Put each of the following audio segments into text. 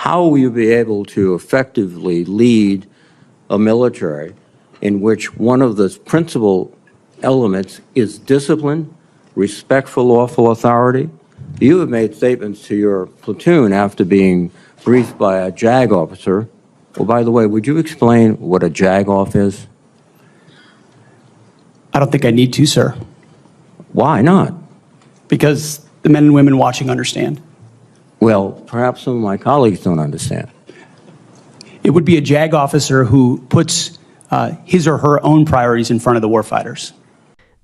how will you be able to effectively lead a military in which one of the principal elements is discipline, respect for lawful authority? You have made statements to your platoon after being briefed by a JAG officer. Well, by the way, would you explain what a JAG-off is? I don't think I need to, sir. Why not? Because the men and women watching understand. Well, perhaps some of my colleagues don't understand. It would be a JAG officer who puts his or her own priorities in front of the warfighters.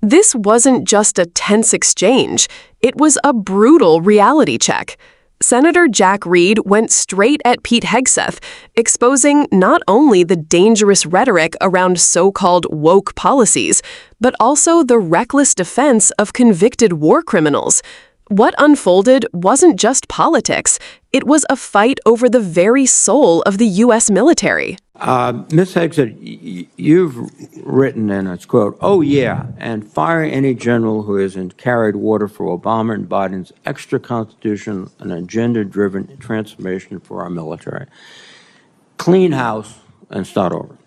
This wasn't just a tense exchange. It was a brutal reality check. Senator Jack Reed went straight at Pete Hegseth, exposing not only the dangerous rhetoric around so-called woke policies, but also the reckless defense of convicted war criminals. What unfolded wasn't just politics. It was a fight over the very soul of the U.S. military. Ms. Hegseth, you've written, and it's quote, "Oh yeah, and fire any general who hasn't carried water for Obama and Biden's extra constitution and agenda-driven transformation for our military. Clean house and start over."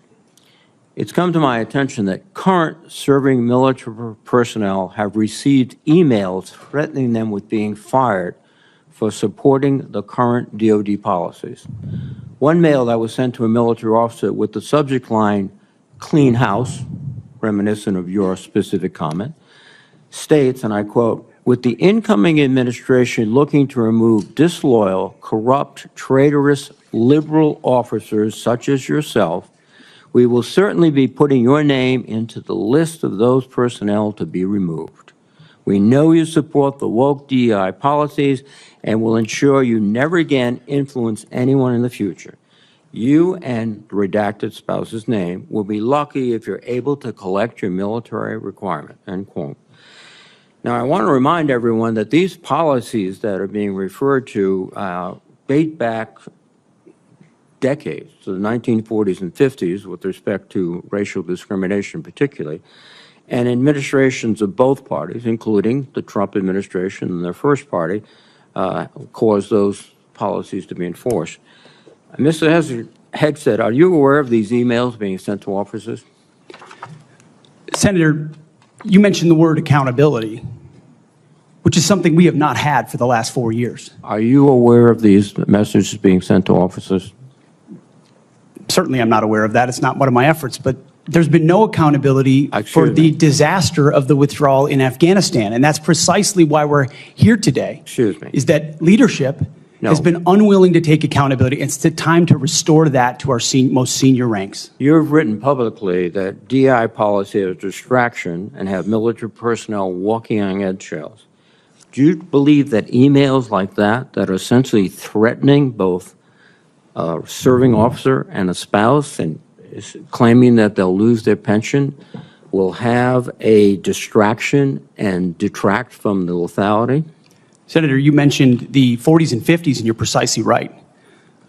It's come to my attention that current serving military personnel have received emails threatening them with being fired for supporting the current DoD policies. One mail that was sent to a military officer with the subject line, "Clean house," reminiscent of your specific comment, states, and I quote, "With the incoming administration looking to remove disloyal, corrupt, traitorous, liberal officers such as yourself, we will certainly be putting your name into the list of those personnel to be removed. We know you support the woke DEI policies and will ensure you never again influence anyone in the future. You and the redacted spouse's name will be lucky if you're able to collect your military requirement," end quote. Now, I want to remind everyone that these policies that are being referred to date back decades, to the 1940s and 50s, with respect to racial discrimination particularly, and administrations of both parties, including the Trump administration and their first party, caused those policies to be enforced. Mr. Hegseth, are you aware of these emails being sent to officers? Senator, you mentioned the word accountability, which is something we have not had for the last 4 years. Are you aware of these messages being sent to officers? Certainly I'm not aware of that. It's not one of my efforts, but there's been no accountability for the disaster of the withdrawal in Afghanistan. And that's precisely why we're here today. Excuse me. Is that leadership has been unwilling to take accountability. It's the time to restore that to our most senior ranks. You've written publicly that DI policy is a distraction and have military personnel walking on eggshells. Do you believe that emails like that are essentially threatening both a serving officer and a spouse and claiming that they'll lose their pension will have a distraction and detract from the lethality? Senator, you mentioned the 40s and 50s, and you're precisely right.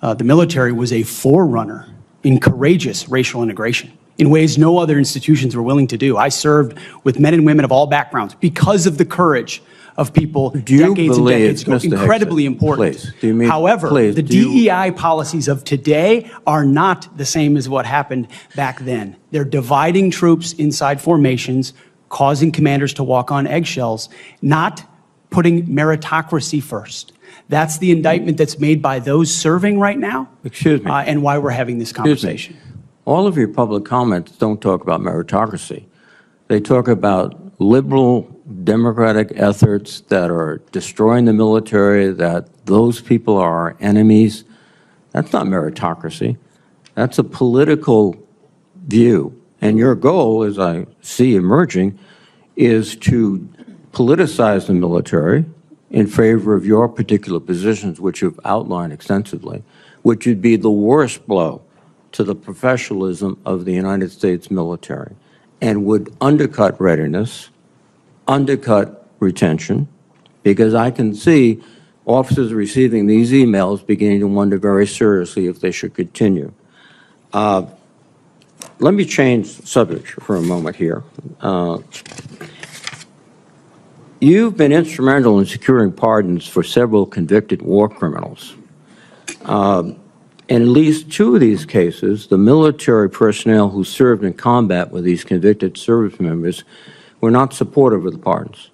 The military was a forerunner in courageous racial integration in ways no other institutions were willing to do. I served with men and women of all backgrounds because of the courage of people decades and decades ago. Incredibly important. However, the DEI policies of today are not the same as what happened back then. They're dividing troops inside formations, causing commanders to walk on eggshells, not putting meritocracy first. That's the indictment that's made by those serving right now. Excuse me. And why we're having this conversation. All of your public comments don't talk about meritocracy. They talk about liberal democratic efforts that are destroying the military, that those people are our enemies. That's not meritocracy. That's a political view. And your goal, as I see emerging, is to politicize the military in favor of your particular positions, which you've outlined extensively, which would be the worst blow to the professionalism of the United States military and would undercut readiness, undercut retention, because I can see officers receiving these emails beginning to wonder very seriously if they should continue. Let me change subject for a moment here. You've been instrumental in securing pardons for several convicted war criminals. In at least two of these cases, the military personnel who served in combat with these convicted service members were not supportive of the pardons.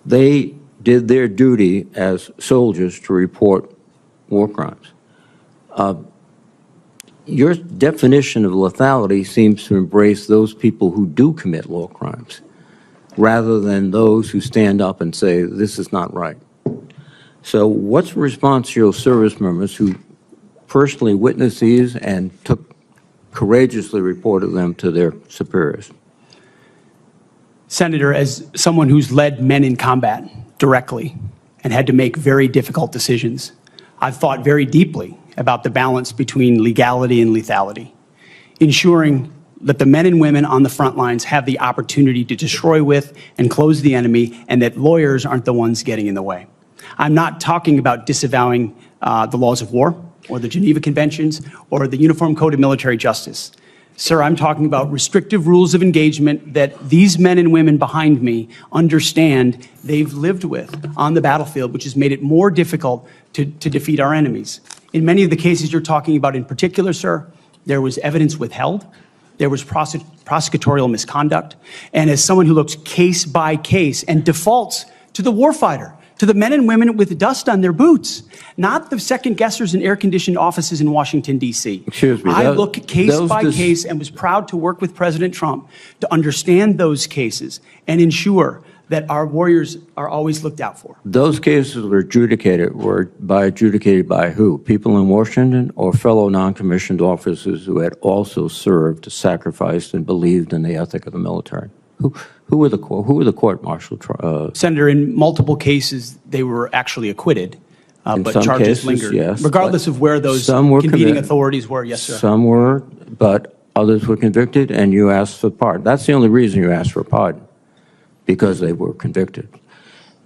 They did their duty as soldiers to report war crimes. Your definition of lethality seems to embrace those people who do commit war crimes, rather than those who stand up and say, this is not right. So what's the response to your service members who personally witnessed these and courageously reported them to their superiors? Senator, as someone who's led men in combat directly and had to make very difficult decisions, I've thought very deeply about the balance between legality and lethality, ensuring that the men and women on the front lines have the opportunity to destroy with and close the enemy, and that lawyers aren't the ones getting in the way. I'm not talking about disavowing the laws of war or the Geneva Conventions or the Uniform Code of Military Justice. Sir, I'm talking about restrictive rules of engagement that these men and women behind me understand they've lived with on the battlefield, which has made it more difficult to defeat our enemies. In many of the cases you're talking about in particular, sir, there was evidence withheld, there was prosecutorial misconduct, and as someone who looks case by case and defaults to the warfighter, to the men and women with dust on their boots, not the second guessers in air-conditioned offices in Washington, D.C. Excuse me. I look case by case and was proud to work with President Trump to understand those cases and ensure that our warriors are always looked out for. Those cases were adjudicated by who? People in Washington or fellow non-commissioned officers who had also served, sacrificed, and believed in the ethic of the military? Who were the court-martial? Senator, in multiple cases, they were actually acquitted, but some charges cases, lingered. yes, regardless of where those competing authorities were, yes, sir. Some were, but others were convicted, and you asked for pardon. That's the only reason you asked for pardon, because they were convicted.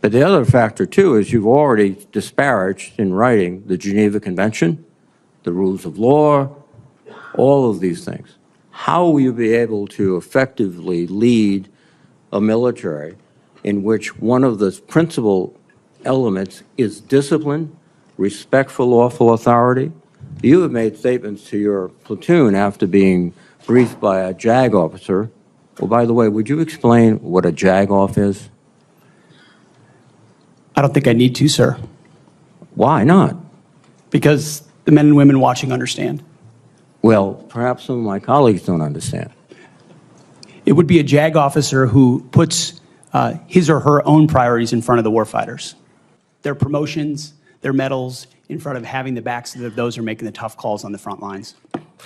But the other factor, too, is you've already disparaged in writing the Geneva Convention, the rules of law, all of these things. How will you be able to effectively lead a military in which one of the principal elements is discipline, respect for lawful authority? You have made statements to your platoon after being briefed by a JAG officer. Well, by the way, would you explain what a JAG-off is? I don't think I need to, sir. Why not? Because the men and women watching understand. Well, perhaps some of my colleagues don't understand. It would be a JAG officer who puts his or her own priorities in front of the warfighters. Their promotions, their medals, in front of having the backs of those who are making the tough calls on the front lines.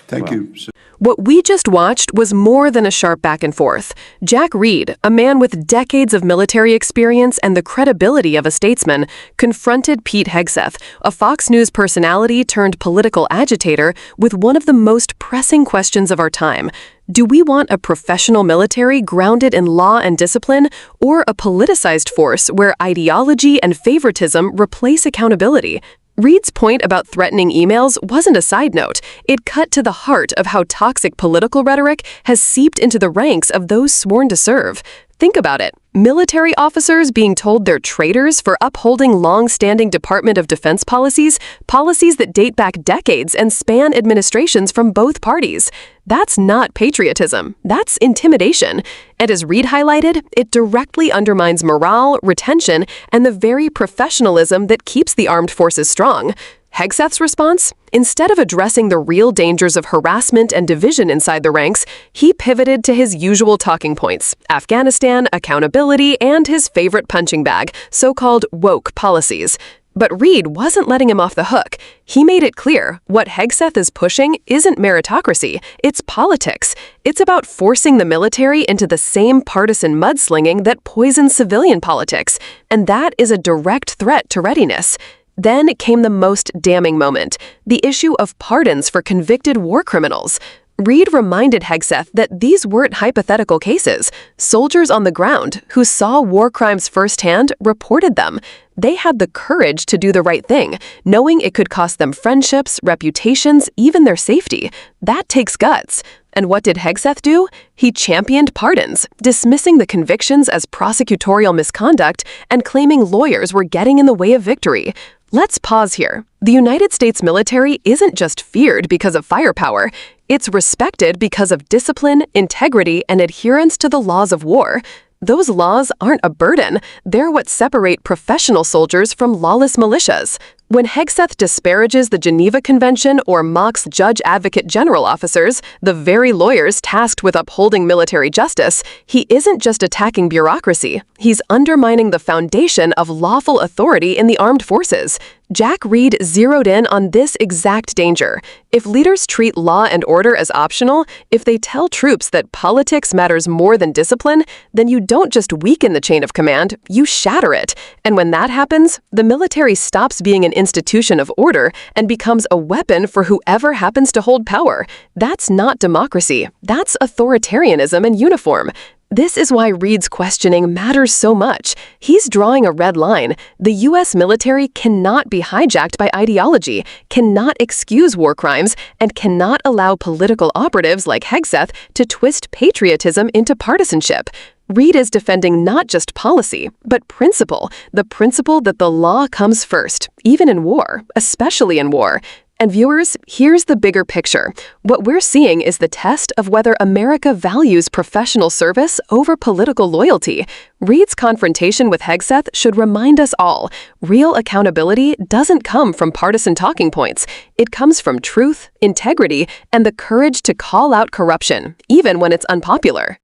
Thank you. What we just watched was more than a sharp back and forth. Jack Reed, a man with decades of military experience and the credibility of a statesman, confronted Pete Hegseth, a Fox News personality turned political agitator, with one of the most pressing questions of our time. Do we want a professional military grounded in law and discipline, or a politicized force where ideology and favoritism replace accountability? Reed's point about threatening emails wasn't a side note. It cut to the heart of how toxic political rhetoric has seeped into the ranks of those sworn to serve. Think about it. Military officers being told they're traitors for upholding long-standing Department of Defense policies that date back decades and span administrations from both parties. That's not patriotism. That's intimidation. And as Reed highlighted, it directly undermines morale, retention, and the very professionalism that keeps the armed forces strong. Hegseth's response? Instead of addressing the real dangers of harassment and division inside the ranks, he pivoted to his usual talking points: Afghanistan, accountability, and his favorite punching bag, so-called woke policies. But Reed wasn't letting him off the hook. He made it clear what Hegseth is pushing isn't meritocracy, it's politics. It's about forcing the military into the same partisan mudslinging that poisons civilian politics, and that is a direct threat to readiness. Then came the most damning moment, the issue of pardons for convicted war criminals. Reed reminded Hegseth that these weren't hypothetical cases. Soldiers on the ground who saw war crimes firsthand reported them. They had the courage to do the right thing, knowing it could cost them friendships, reputations, even their safety. That takes guts. And what did Hegseth do? He championed pardons, dismissing the convictions as prosecutorial misconduct and claiming lawyers were getting in the way of victory. Let's pause here. The United States military isn't just feared because of firepower. It's respected because of discipline, integrity, and adherence to the laws of war. Those laws aren't a burden. They're what separate professional soldiers from lawless militias. When Hegseth disparages the Geneva Convention or mocks judge advocate general officers, the very lawyers tasked with upholding military justice, he isn't just attacking bureaucracy. He's undermining the foundation of lawful authority in the armed forces. Jack Reed zeroed in on this exact danger. If leaders treat law and order as optional, if they tell troops that politics matters more than discipline, then you don't just weaken the chain of command, you shatter it. And when that happens, the military stops being an institution of order and becomes a weapon for whoever happens to hold power. That's not democracy. That's authoritarianism in uniform. This is why Reed's questioning matters so much. He's drawing a red line. The U.S. military cannot be hijacked by ideology, cannot excuse war crimes, and cannot allow political operatives like Hegseth to twist patriotism into partisanship. Reed is defending not just policy, but principle, the principle that the law comes first, even in war, especially in war. And viewers, here's the bigger picture. What we're seeing is the test of whether America values professional service over political loyalty. Reed's confrontation with Hegseth should remind us all, real accountability doesn't come from partisan talking points. It comes from truth, integrity, and the courage to call out corruption, even when it's unpopular.